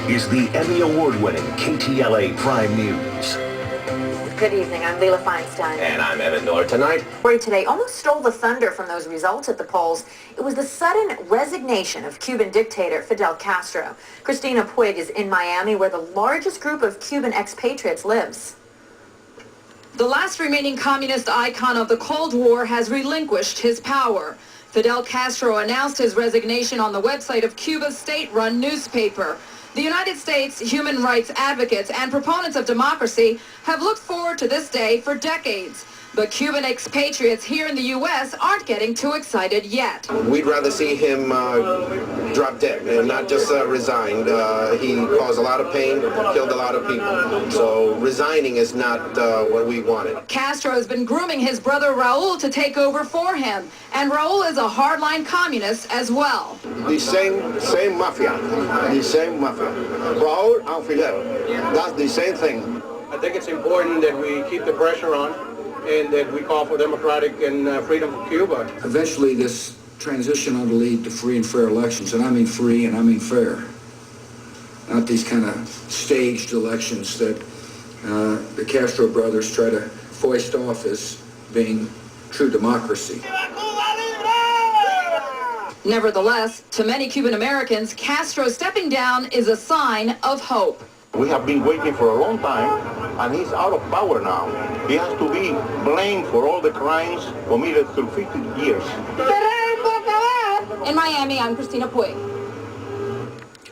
is the Emmy Award-winning KTLA Prime News. Good evening. I'm Leila Feinstein. And I'm Evan Miller. Tonight, Story today almost stole the thunder from those results at the polls. It was the sudden resignation of Cuban dictator Fidel Castro. Christina Puig is in Miami, where the largest group of Cuban expatriates lives. The last remaining communist icon of the Cold War has relinquished his power. Fidel Castro announced his resignation on the website of Cuba's state-run newspaper. The United States human rights advocates and proponents of democracy have looked forward to this day for decades. But Cuban expatriates here in the U.S. aren't getting too excited yet. We'd rather see him drop dead and not just resigned. He caused a lot of pain, killed a lot of people. So resigning is not what we wanted. Castro has been grooming his brother Raul to take over for him. And Raul is a hardline communist as well. The same mafia. Raul and Fidel. That's the same thing. I think it's important that we keep the pressure on and that we call for democratic and freedom for Cuba. Eventually, this transition ought to lead to free and fair elections, and I mean free and I mean fair. Not these kind of staged elections that the Castro brothers try to foist off as being true democracy. Nevertheless, to many Cuban Americans, Castro stepping down is a sign of hope. We have been waiting for a long time, and he's out of power now. He has to be blamed for all the crimes committed through 50 years. In Miami, I'm Christina Puig.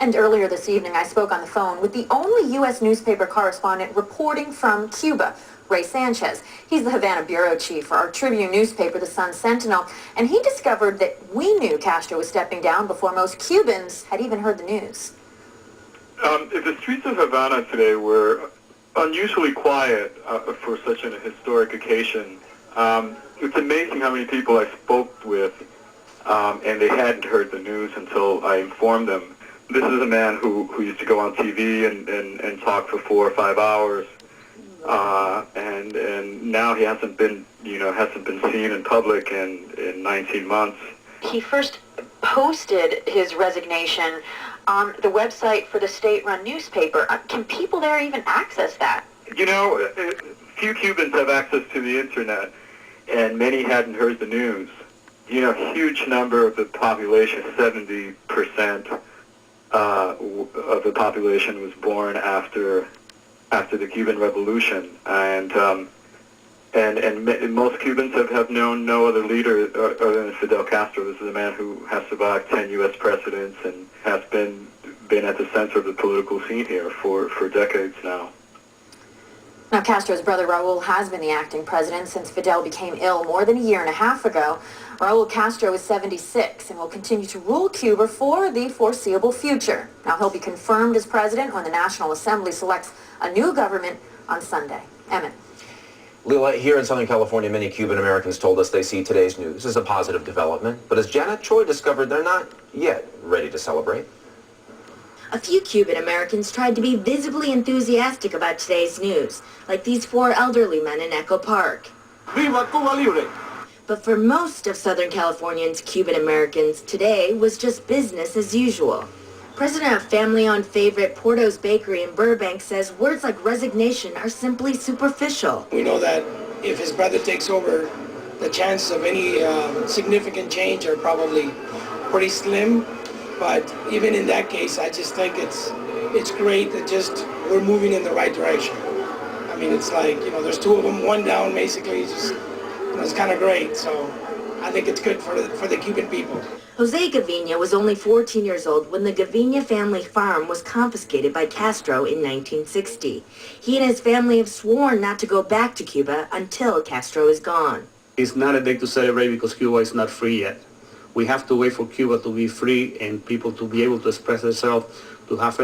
And earlier this evening, I spoke on the phone with the only U.S. newspaper correspondent reporting from Cuba, Ray Sanchez. He's the Havana bureau chief for our Tribune newspaper, the Sun Sentinel, and he discovered that we knew Castro was stepping down before most Cubans had even heard the news. If the streets of Havana today were unusually quiet for such an historic occasion, it's amazing how many people I spoke with and they hadn't heard the news until I informed them. This is a man who used to go on TV and talk for 4 or 5 hours, and now he hasn't been seen in public in 19 months. He first posted his resignation on the website for the state-run newspaper. Can people there even access that? You know, few Cubans have access to the internet, and many hadn't heard the news. You know, a huge number of the population, 70% of the population was born after the Cuban Revolution, and most Cubans have known no other leader other than Fidel Castro. This is a man who has survived 10 U.S. presidents and has been at the center of the political scene here for decades now. Now, Castro's brother Raul has been the acting president since Fidel became ill more than a year and a half ago. Raul Castro is 76 and will continue to rule Cuba for the foreseeable future. Now, he'll be confirmed as president when the National Assembly selects a new government on Sunday. Emmett. Leila, here in Southern California, many Cuban Americans told us they see today's news as a positive development. But as Janet Choi discovered, they're not yet ready to celebrate. A few Cuban Americans tried to be visibly enthusiastic about today's news, like these 4 elderly men in Echo Park. Viva Cuba Libre! But for most of Southern Californians, Cuban Americans, today was just business as usual. President of family-owned favorite Porto's Bakery in Burbank says words like resignation are simply superficial. We know that if his brother takes over, the chances of any significant change are probably pretty slim. But even in that case, I just think it's great that just we're moving in the right direction. I mean, it's like, you know, there's 2 of them, 1 down basically. Just, you know, it's kind of great. So I think it's good for the Cuban people. Jose Gavinia was only 14 years old when the Gavinia family farm was confiscated by Castro in 1960. He and his family have sworn not to go back to Cuba until Castro is gone. It's not a day to celebrate because Cuba is not free yet. We have to wait for Cuba to be free and people to be able to express themselves, to have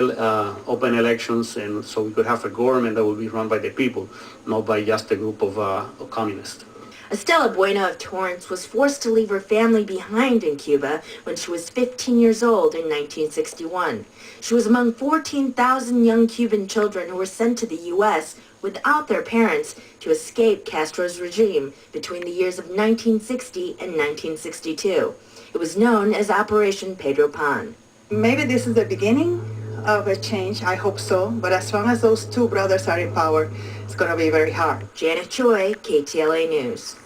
open elections, and so we could have a government that will be run by the people, not by just a group of communists. Estela Bueno of Torrance was forced to leave her family behind in Cuba when she was 15 years old in 1961. She was among 14,000 young Cuban children who were sent to the U.S. without their parents to escape Castro's regime between the years of 1960 and 1962. It was known as Operation Pedro Pan. Maybe this is the beginning of a change. I hope so. But as long as those two brothers are in power, it's going to be very hard. Janet Choi, KTLA News.